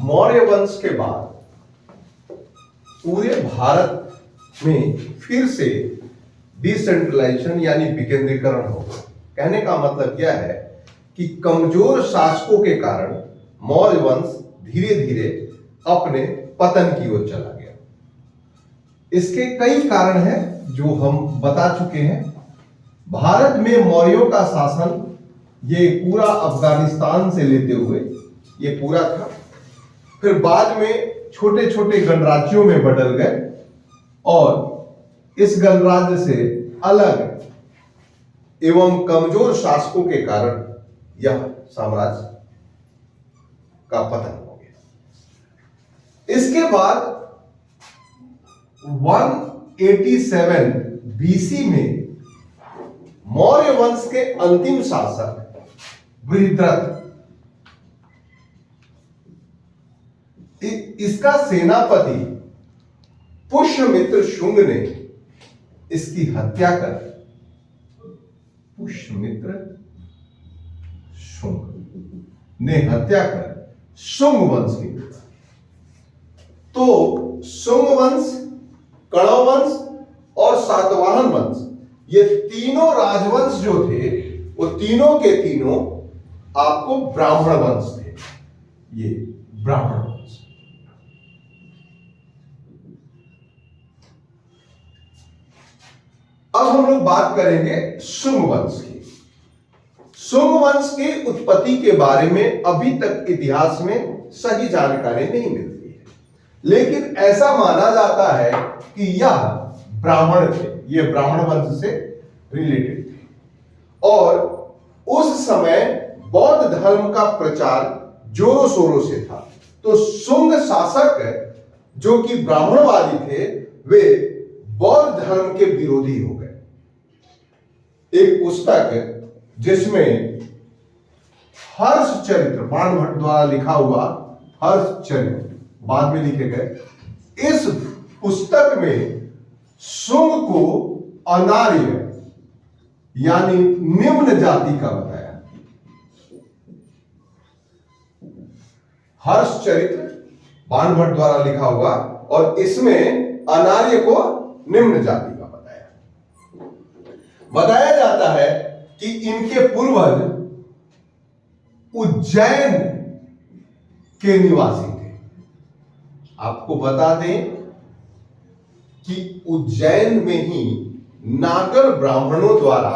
मौर्य वंश के बाद पूरे भारत में फिर से डिसेंट्रलाइजेशन यानी विकेंद्रीकरण होगा। कहने का मतलब क्या है कि कमजोर शासकों के कारण मौर्य वंश धीरे धीरे अपने पतन की ओर चला गया। इसके कई कारण हैं जो हम बता चुके हैं। भारत में मौर्यों का शासन ये पूरा अफगानिस्तान से लेते हुए ये पूरा था। फिर बाद में छोटे छोटे गणराज्यों में बदल गए और इस गणराज्य से अलग एवं कमजोर शासकों के कारण यह साम्राज्य का पतन हो गया। इसके बाद 187 बीसी में मौर्य वंश के अंतिम शासक बृहद्रथ, इसका सेनापति पुष्यमित्र शुंग ने इसकी हत्या कर पुष्यमित्र शुंग ने हत्या कर शुंग वंश की। तो शुंग वंश, कणव वंश और सातवाहन वंश, ये तीनों राजवंश जो थे वो तीनों के तीनों आपको ब्राह्मण वंश थे। ये ब्राह्मण वंश। अब हम लोग बात करेंगे शुंग वंश की। शुंग वंश की उत्पत्ति के बारे में अभी तक इतिहास में सही जानकारी नहीं मिलती है, लेकिन ऐसा माना जाता है कि यह ब्राह्मण थे, ये ब्राह्मण वंश से रिलेटेड थे और उस समय बौद्ध धर्म का प्रचार जोरों शोरों से था। तो शुंग शासक जो कि ब्राह्मणवादी थे वे बौद्ध धर्म के विरोधी हो गए। एक पुस्तक जिसमें हर्ष चरित्र, बाण भट्ट द्वारा लिखा हुआ हर्ष चरित्र बाद में लिखे गए, इस पुस्तक में शुंग को अनार्य यानी निम्न जाति का बताया। हर्ष चरित्र बाण भट्ट द्वारा लिखा हुआ और इसमें अनार्य को निम्न जाति का बताया जाता है कि इनके पूर्वज उज्जैन के निवासी थे। आपको बता दें कि उज्जैन में ही नागर ब्राह्मणों द्वारा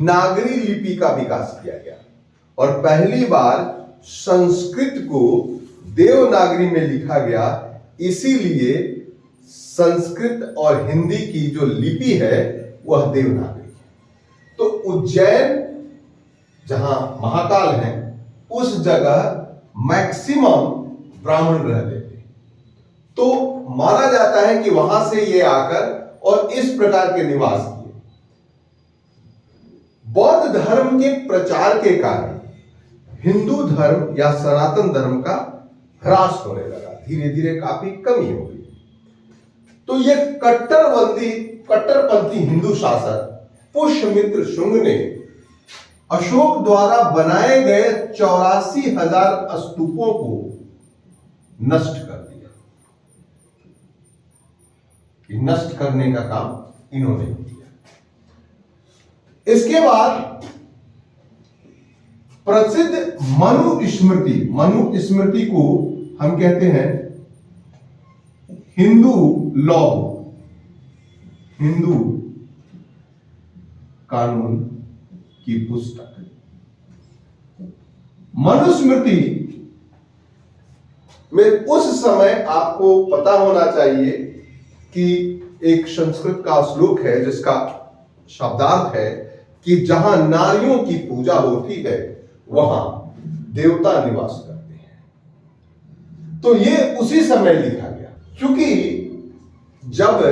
नागरी लिपि का विकास किया गया और पहली बार संस्कृत को देवनागरी में लिखा गया। इसीलिए संस्कृत और हिंदी की जो लिपि है वह देवनागरी है। तो उज्जैन जहां महाकाल है उस जगह मैक्सिमम ब्राह्मण रहते थे। तो माना जाता है कि वहां से ये आकर और इस प्रकार के निवास किए। बौद्ध धर्म के प्रचार के कारण हिंदू धर्म या सनातन धर्म का ह्रास होने लगा, धीरे धीरे काफी कमी हो गई। तो ये कट्टरपंथी हिंदू शासक पुष्यमित्र शुंग ने अशोक द्वारा बनाए गए 84,000 स्तूपों को नष्ट कर दिया। नष्ट करने का काम इन्होंने किया। इसके बाद प्रसिद्ध मनुस्मृति को हम कहते हैं हिंदू लॉ, हिंदू कानून की पुस्तक। मनुस्मृति में उस समय आपको पता होना चाहिए कि एक संस्कृत का श्लोक है जिसका शब्दार्थ है कि जहां नारियों की पूजा होती है वहां देवता निवास करते हैं। तो ये उसी समय लिखा गया, क्योंकि जब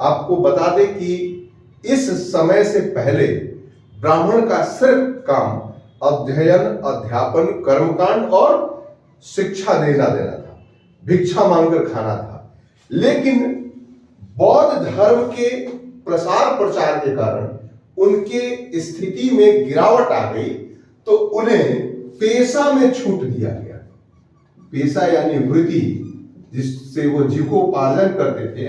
आपको बता दें कि इस समय से पहले ब्राह्मण का सिर्फ काम अध्ययन, अध्यापन, कर्मकांड और शिक्षा देना था, भिक्षा मांगकर खाना था। लेकिन बौद्ध धर्म के प्रसार प्रचार के कारण उनके स्थिति में गिरावट आ गई, तो उन्हें पेशा में छूट दिया गया। पेशा यानी वृत्ति जिससे वो जीविकोपार्जन करते थे,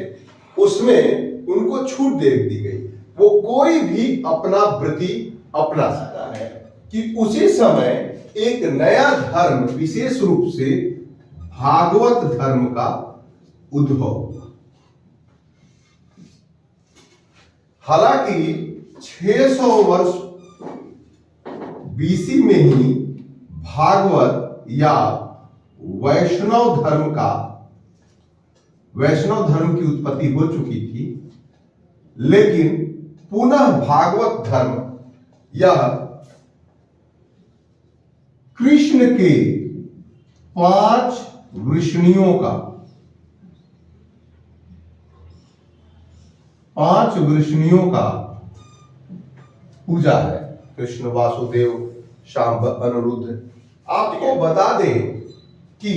उसमें उनको छूट दे दी गई। वो कोई भी अपना वृत्ति अपना सकता है कि उसी समय एक नया धर्म, विशेष रूप से भागवत धर्म का उद्भव हुआ। हालांकि 600 वर्ष बीसी में ही भागवत या वैष्णव धर्म की उत्पत्ति हो चुकी थी, लेकिन पुनः भागवत धर्म यह कृष्ण के 5 वृष्णियों का पूजा है। कृष्ण, वासुदेव, शांब, अनिरुद्ध। आपको बता दें कि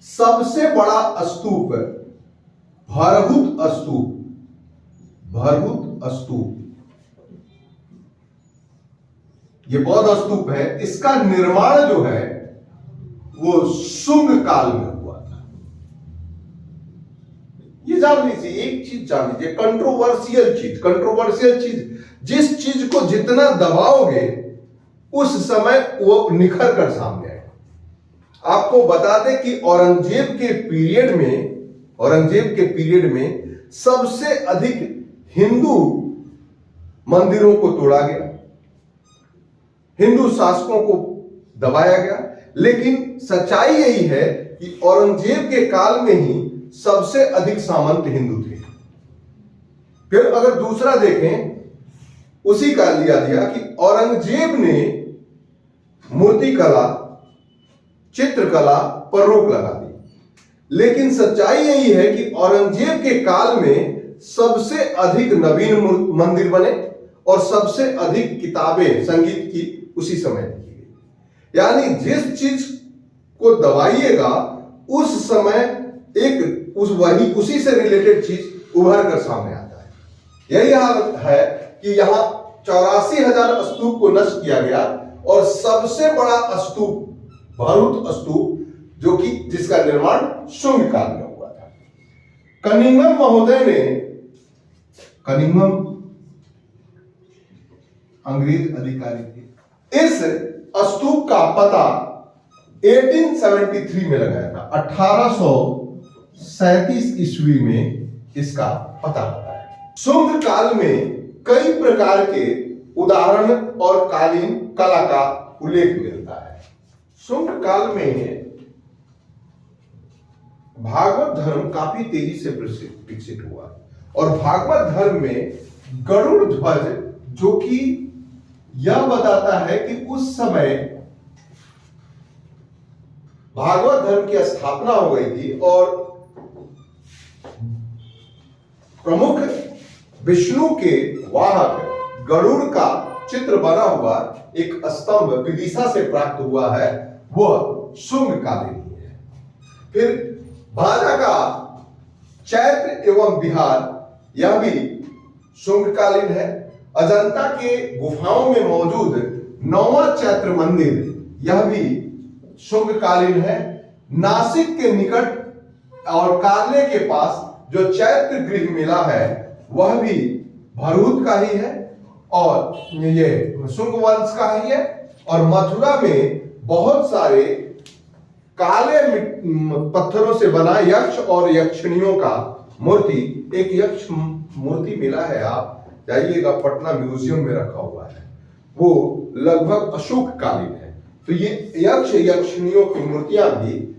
सबसे बड़ा स्तूप भरहुत स्तूप ये बौद्ध स्तूप है। इसका निर्माण जो है वो शुंग काल में हुआ था। ये जान लीजिए, एक चीज जान लीजिए, कंट्रोवर्शियल चीज, जिस चीज को जितना दबाओगे उस समय वो निखर कर सामने आएगा। आपको बता दें कि औरंगजेब के पीरियड में सबसे अधिक हिंदू मंदिरों को तोड़ा गया, हिंदू शासकों को दबाया गया। लेकिन सच्चाई यही है कि औरंगजेब के काल में ही सबसे अधिक सामंत हिंदू थे। फिर अगर दूसरा देखें, उसी का लिया कि औरंगजेब ने मूर्तिकला, चित्रकला पर रोक लगा दी। लेकिन सच्चाई यही है कि औरंगजेब के काल में सबसे अधिक नवीन मंदिर बने और सबसे अधिक किताबें संगीत की उसी समय लिखी गई। यानी जिस चीज को दबाइएगा उस समय उसी से रिलेटेड चीज उभर कर सामने आता है। यही हाल है कि यहां 84,000 स्तूप को नष्ट किया गया और सबसे बड़ा स्तूप, भरहुत स्तूप, जो कि जिसका निर्माण शुंग काल में हुआ था। कनिंघम महोदय ने, कनिंघम अंग्रेज अधिकारी थे, इस स्तूप का पता 1873 में लगाया था। 1837 ईस्वी में इसका पता लगाया। शुंग काल में कई प्रकार के उदाहरण और कालीन कला का उल्लेख मिलता है। शुंग काल में भागवत धर्म काफी तेजी से विकसित हुआ और भागवत धर्म में गरुड़ ध्वज, जो कि यह बताता है कि उस समय भागवत धर्म की स्थापना हो गई थी और प्रमुख विष्णु के वाहक गरुड़ का चित्र बना हुआ एक स्तंभ विदिशा से प्राप्त हुआ है, वह शुंग कालीन है। फिर भाजा का चैत्र एवं बिहार, यह भी शुंग कालीन है। अजंता के गुफाओं में मौजूद 9वां चैत्र मंदिर, यह भी शुंग कालीन है। नासिक के निकट और कार्ले के पास जो चैत्र गृह मिला है वह भी भरहुत का ही है और ये शुंग वंश का ही है। और मथुरा में बहुत सारे काले पत्थरों से बना यक्ष और यक्षिणियों का मूर्ति, एक यक्ष मूर्ति मिला है, आप जाइएगा, पटना म्यूजियम में रखा हुआ है, वो लगभग अशोक कालीन है। तो ये यक्ष यक्षिणियों की मूर्तियां भी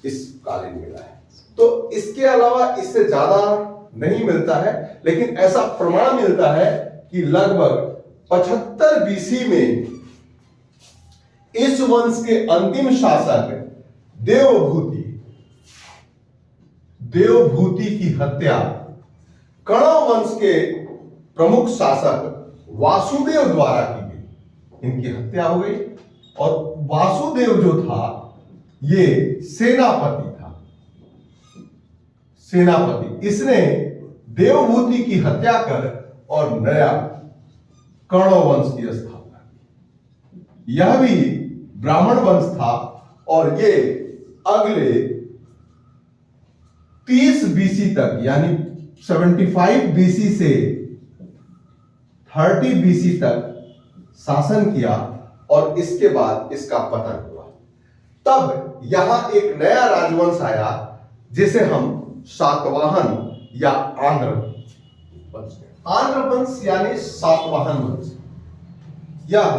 इस कालीन मिला है। तो इसके अलावा इससे ज्यादा नहीं मिलता है, लेकिन ऐसा प्रमाण मिलता है कि लगभग 75 बीसी में इस वंश के अंतिम शासक देवभूति की हत्या कणव वंश के प्रमुख शासक वासुदेव द्वारा की गई। इनकी हत्या हो गई और वासुदेव जो था ये सेनापति था। इसने देवभूति की हत्या कर और नया कणव वंश की स्थापना की। यह भी ब्राह्मण वंश था और ये अगले 30 बीसी तक, यानी 75 बीसी से 30 बीसी तक शासन किया और इसके बाद इसका पतन हुआ। तब यहां एक नया राजवंश आया जिसे हम सातवाहन या आंध्र वंश, आंध्र वंश यानी सातवाहन वंश। यह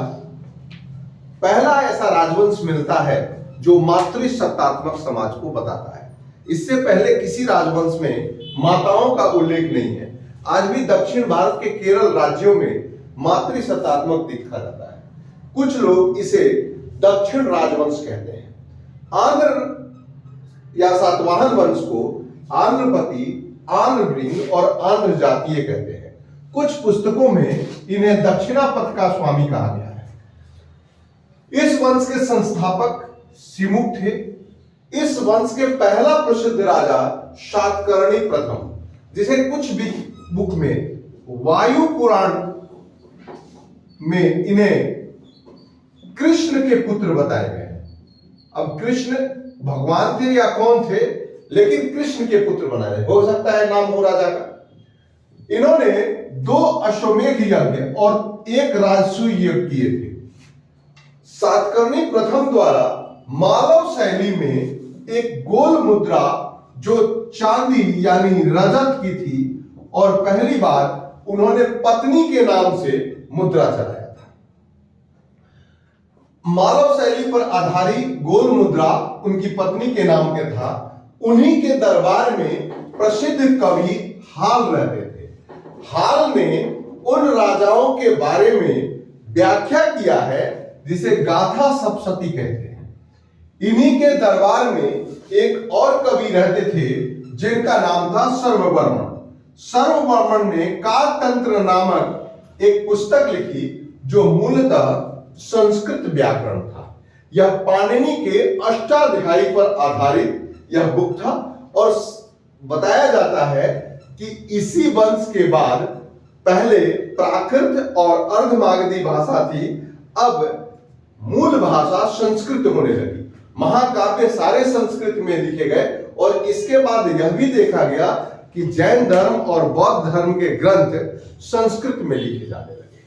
पहला ऐसा राजवंश मिलता है जो मातृसत्तात्मक समाज को बताता है। इससे पहले किसी राजवंश में माताओं का उल्लेख नहीं है। आज भी दक्षिण भारत के केरल राज्यों में मातृसत्तात्मक देखा जाता है। कुछ लोग इसे दक्षिण राजवंश कहते हैं। आंध्र या सातवाहन वंश को आंध्रपति, आंध्रवृंग और आंध्र जातीय कहते हैं। कुछ पुस्तकों में इन्हें दक्षिणापथ का स्वामी कहा गया है। इस वंश के संस्थापक सिमुक थे। इस वंश के पहला प्रसिद्ध राजा सातकर्णी प्रथम, जिसे कुछ भी बुक में वायु पुराण में इन्हें कृष्ण के पुत्र बताए गए हैं। अब कृष्ण भगवान थे या कौन थे, लेकिन कृष्ण के पुत्र बनाए गए। हो सकता है नाम हो राजा का। इन्होंने 2 अश्वमेध यज्ञ और 1 राजसूय यज्ञ किए थे। सातकर्णी प्रथम द्वारा मालव शैली में एक गोल मुद्रा जो चांदी यानी रजत की थी, और पहली बार उन्होंने पत्नी के नाम से मुद्रा चलाया था। मालव शैली पर आधारित गोल मुद्रा उनकी पत्नी के नाम के था। उन्हीं के दरबार में प्रसिद्ध कवि हाल रहते थे। हाल ने उन राजाओं के बारे में व्याख्या किया है जिसे गाथा सप्तशती कहते हैं। इन्हीं के दरबार में एक और कवि रहते थे जिनका नाम था सर्ववर्मन। सर्ववर्मन ने कातंत्र नामक एक पुस्तक लिखी जो मूलतः संस्कृत व्याकरण था। यह पाणिनि के अष्टाध्यायी पर आधारित यह बुक था, और बताया जाता है कि इसी वंश के बाद पहले प्राकृत और अर्धमागधी भाषा थी, अब मूल भाषा संस्कृत होने लगी। महाकाव्य सारे संस्कृत में लिखे गए, और इसके बाद यह भी देखा गया कि जैन धर्म और बौद्ध धर्म के ग्रंथ संस्कृत में लिखे जाने लगे।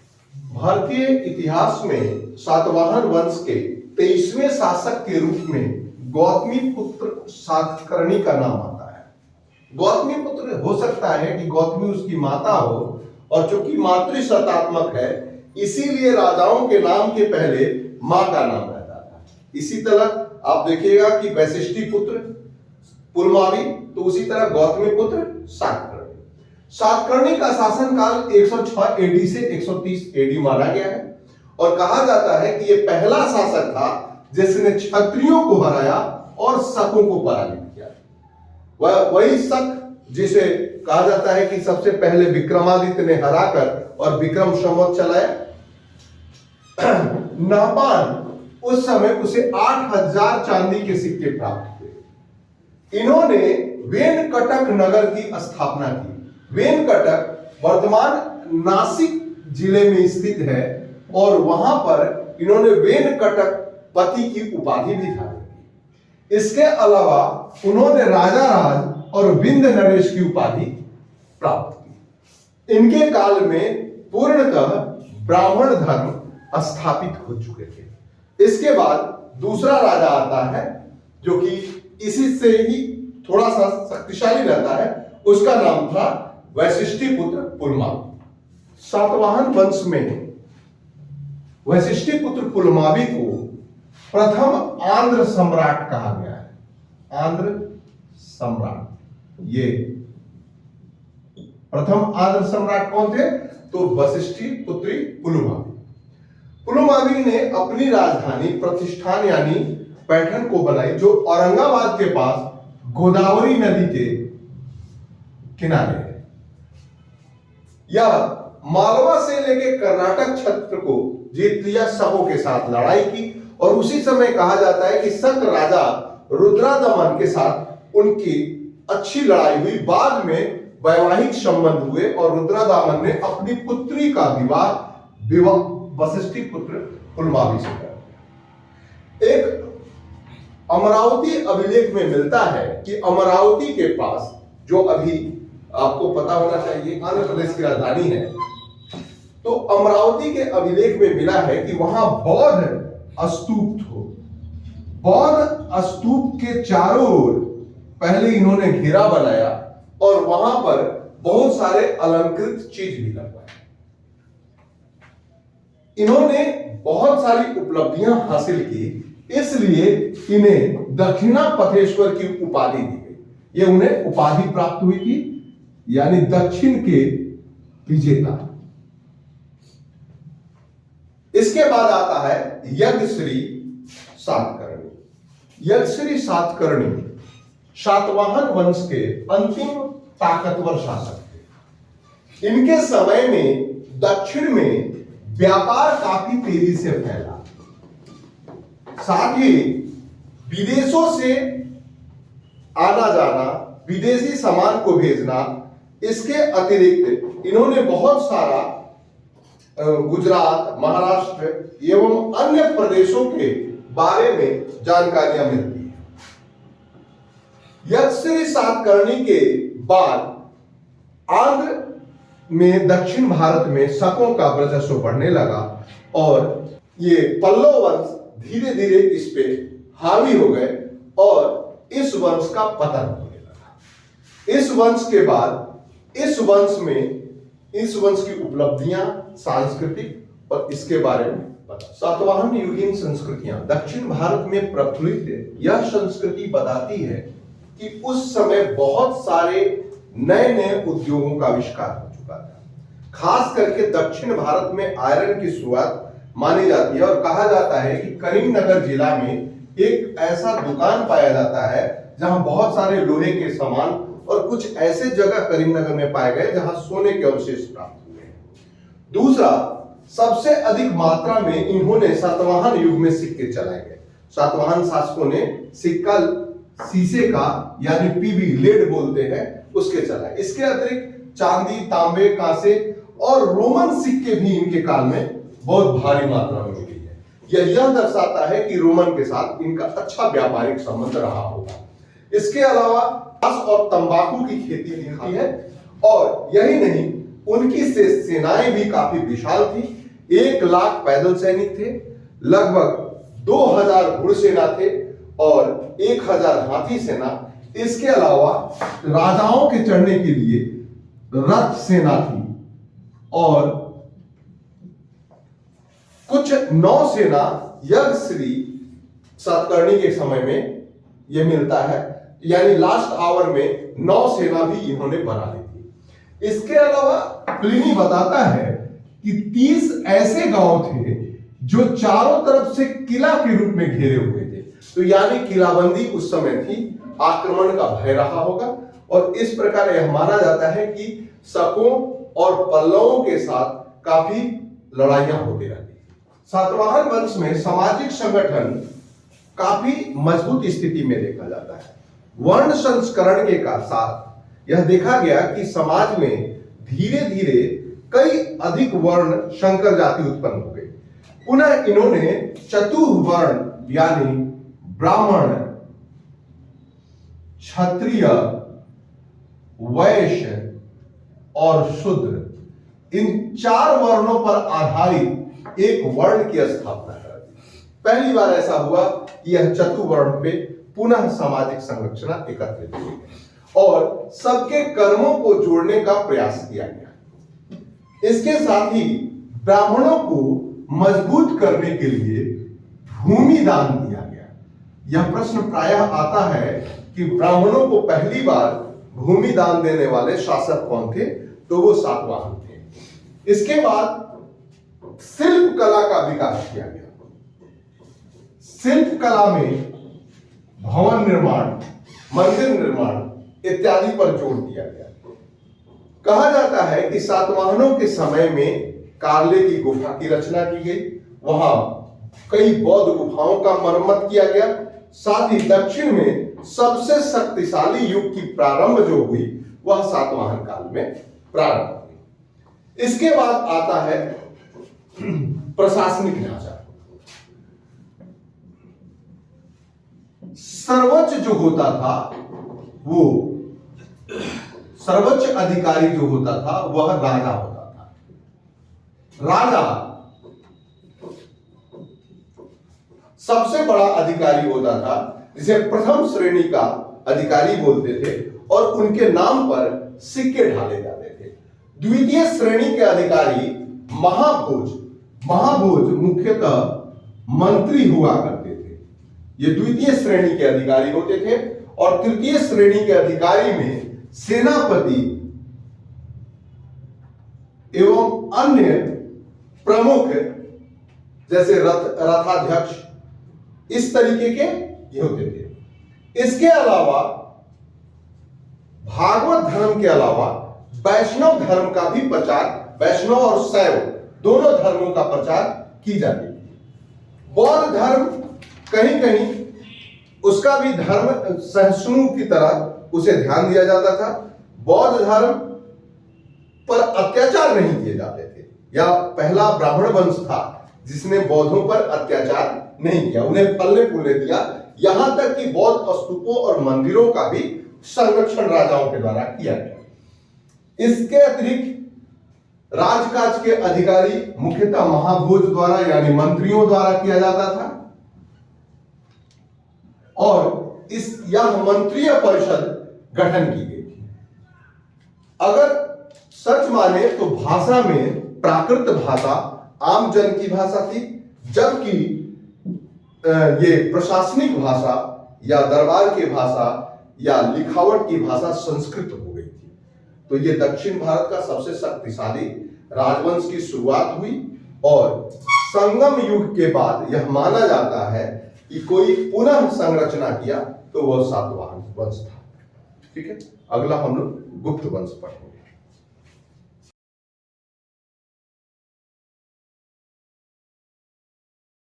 भारतीय इतिहास में सातवाहन वंश के 23वें शासक के रूप में गौतमीपुत्र सातकर्णी का नाम आता है। गौतमीपुत्र हो सकता है कि गौतमी उसकी माता हो, और चूंकि मातृसत्तात्मक है इसीलिए राजाओं के नाम के पहले मां का नाम रहता था। इसी तरह आप देखिएगा कि वैशिष्टि पुत्र पुलमावी, तो उसी तरह गौतमी पुत्र सातकर्णी। सातकर्णी का शासनकाल 106 एडी से 130 एडी माना गया है, और कहा जाता है कि यह पहला शासक था जिसने क्षत्रियों को हराया और शकों को पराजित किया। वही शक जिसे कहा जाता है कि सबसे पहले विक्रमादित्य ने हराकर और विक्रम संवत चलाया। नापान उस समय उसे 8000 चांदी के सिक्के प्राप्त हुए। इन्होंने वेनकटक नगर की स्थापना की। वेनकटक वर्तमान नासिक जिले में स्थित है, और वहां पर इन्होंने वेनकटक पति की उपाधि भी धारण की। इसके अलावा उन्होंने राजा राज और विंध्य नरेश की उपाधि प्राप्त की। इनके काल में पूर्णतः ब्राह्मण धर्म स्थापित हो चुके थे। इसके बाद दूसरा राजा आता है जो कि इसी से ही थोड़ा सा शक्तिशाली रहता है, उसका नाम था वैशिष्टि पुत्र पुलमावी। सातवाहन वंश में वैशिष्टि पुत्र पुलमावी को प्रथम आंध्र सम्राट कहा गया है। आंध्र सम्राट, ये प्रथम आंध्र सम्राट कौन थे? तो वशिष्ठी पुत्री पुलमावी। पुलमावी ने अपनी राजधानी प्रतिष्ठान यानी पैठण को बनाई, जो औरंगाबाद के पास गोदावरी नदी के किनारे है। यह मालवा से लेकर कर्नाटक क्षेत्र को जीत लिया, शकों के साथ लड़ाई की, और उसी समय कहा जाता है कि शक राजा रुद्रादमन के साथ उनकी अच्छी लड़ाई हुई। बाद में वैवाहिक संबंध हुए और रुद्रादमन ने अपनी पुत्री का विवाह वशिष्ठी पुत्र पुलमावी से कर दिया। एक अमरावती अभिलेख में मिलता है कि अमरावती के पास, जो अभी आपको पता होना चाहिए आंध्र प्रदेश की राजधानी है, तो अमरावती के अभिलेख में मिला है कि वहां बौद्ध स्तूप थे। बौद्ध स्तूप के चारों ओर पहले इन्होंने घेरा बनाया और वहां पर बहुत सारे अलंकृत चीज भी लगवाए। इन्होंने बहुत सारी उपलब्धियां हासिल की, इसलिए इन्हें दक्षिणापथेश्वर की उपाधि दी गई। ये उन्हें उपाधि प्राप्त हुई थी, यानी दक्षिण के विजेता। इसके बाद आता है यज्ञश्री सातकर्णी। यज्ञश्री सातकर्णी सातवाहन वंश के अंतिम ताकतवर शासक थे। इनके समय में दक्षिण में व्यापार काफी तेजी से फैला, साथ ही विदेशों से आना जाना, विदेशी सामान को भेजना, इसके अतिरिक्त इन्होंने बहुत सारा गुजरात, महाराष्ट्र एवं अन्य प्रदेशों के बारे में जानकारियां मिलती है। यज्ञश्री सातकर्णी के बाद आंध्र में, दक्षिण भारत में शकों का वर्चस्व बढ़ने लगा और ये पल्लव वंश धीरे धीरे इस पे हावी हो गए और इस वंश का पतन होने लगा। इस वंश के बाद इस वंश की उपलब्धियां, सांस्कृतिक और इसके बारे में पता। सातवाहन युगीन संस्कृतियां दक्षिण भारत में प्रफुल्लित है। यह संस्कृति बताती है कि उस समय बहुत सारे नए नए उद्योगों का आविष्कार हो चुका था। खास करके दक्षिण भारत में आयरन की शुरुआत मानी जाती है और कहा जाता है कि करीमनगर जिला में एक ऐसा दुकान पाया जाता है जहां बहुत सारे लोहे के सामान और कुछ ऐसे जगह करीमनगर में पाए गए जहां सोने के अवशेष प्राप्त हुए। दूसरा, सबसे अधिक मात्रा में इन्होंने सातवाहन युग में सिक्के चलाए गए। सातवाहन शासकों ने सिक्का शीशे का, यानी पीबी लेड बोलते हैं, उसके चलाए। इसके अतिरिक्त चांदी, तांबे, कांसे और रोमन सिक्के भी इनके काल में बहुत भारी मात्रा में मिली है। यह दर्शाता है कि रोमन के साथ इनका अच्छा व्यापारिक संबंध रहा होगा। इसके अलावा घास और तंबाकू की खेती भी होती है और यही नहीं, उनकी सेनाएं भी काफी विशाल थी। 1 लाख पैदल सैनिक थे, लगभग 2000 घुड़सेना थे और 1000 हाथी सेना। इसके अलावा राजाओं के चढ़ने के लिए रथ सेना थी और कुछ नौसेना यज्ञश्री सातकर्णी के समय में यह मिलता है, यानी लास्ट आवर में नौसेना भी इन्होंने बना ली थी। इसके अलावा प्लिनी बताता है कि 30 ऐसे गांव थे जो चारों तरफ से किला के रूप में घेरे हुए थे। तो यानी किलाबंदी उस समय थी, आक्रमण का भय रहा होगा और इस प्रकार यह माना जाता है कि शकों और पल्लवों के साथ काफी लड़ाइयां होती रहती। सातवाहन वंश में सामाजिक संगठन काफी मजबूत स्थिति में देखा जाता है। वर्ण संस्करण के साथ यह देखा गया कि समाज में धीरे धीरे कई अधिक वर्ण संकर जाति उत्पन्न हो गई। पुनः इन्होंने चतुर्वर्ण यानी ब्राह्मण, क्षत्रिय, वैश्य और शूद्र, इन 4 वर्णों पर आधारित एक वर्ण की स्थापना कर दी। पहली बार ऐसा हुआ कि यह चतुर्वर्ण पे पुनः सामाजिक संरचना एकत्रित हुई और सबके कर्मों को जोड़ने का प्रयास किया गया। इसके साथ ही ब्राह्मणों को मजबूत करने के लिए भूमि दान दिया गया। यह प्रश्न प्रायः आता है कि ब्राह्मणों को पहली बार भूमि दान देने वाले शासक कौन थे, तो वो सातवाहन थे। इसके बाद शिल्प कला का विकास किया गया। शिल्प कला में भवन निर्माण, मंदिर निर्माण इत्यादि पर जोर दिया गया। कहा जाता है कि सातवाहनों के समय में कार्ले की गुफा की रचना की गई, वहां कई बौद्ध गुफाओं का मरम्मत किया गया। साथ ही दक्षिण में सबसे शक्तिशाली युग की प्रारंभ जो हुई वह सातवाहन काल में प्रारंभ हुई। इसके बाद आता है प्रशासनिक ढांचा। सर्वोच्च जो होता था, वो सर्वोच्च अधिकारी जो होता था वह राजा होता था। राजा सबसे बड़ा अधिकारी होता था, जिसे प्रथम श्रेणी का अधिकारी बोलते थे, और उनके नाम पर सिक्के ढाले जाते थे। द्वितीय श्रेणी के अधिकारी महाभोज, महाभोज मुख्यतः मंत्री हुआ करते थे, ये द्वितीय श्रेणी के अधिकारी होते थे। और तृतीय श्रेणी के अधिकारी में सेनापति एवं अन्य प्रमुख, जैसे रथाध्यक्ष, इस तरीके के ये होते थे। इसके अलावा भागवत धर्म के अलावा वैष्णव धर्म का भी प्रचार, वैष्णव और शैव दोनों धर्मों का प्रचार की जाती थी। बौद्ध धर्म कहीं कहीं उसका भी धर्म सहिष्णु की तरह उसे ध्यान दिया जाता था। बौद्ध धर्म पर अत्याचार नहीं किए जाते थे, या पहला ब्राह्मण वंश था जिसने बौद्धों पर अत्याचार नहीं किया, उन्हें फलने फूलने दिया। यहां तक कि बौद्ध स्तूपों और मंदिरों का भी संरक्षण राजाओं के द्वारा किया गया। इसके अतिरिक्त राजकाज के अधिकारी मुख्यतः महाभोज द्वारा यानी मंत्रियों द्वारा किया जाता था, और यह मंत्रीय परिषद गठन की गई थी। अगर सच माने तो भाषा में प्राकृत भाषा आम जन की भाषा थी, जबकि ये प्रशासनिक भाषा या दरबार की भाषा या लिखावट की भाषा संस्कृत हो गई थी। तो ये दक्षिण भारत का सबसे शक्तिशाली राजवंश की शुरुआत हुई, और संगम युग के बाद यह माना जाता है कि कोई पुनः संरचना किया तो वह सातवाहन वंश था। ठीक है, अगला हम लोग गुप्त वंश पढ़ेंगे।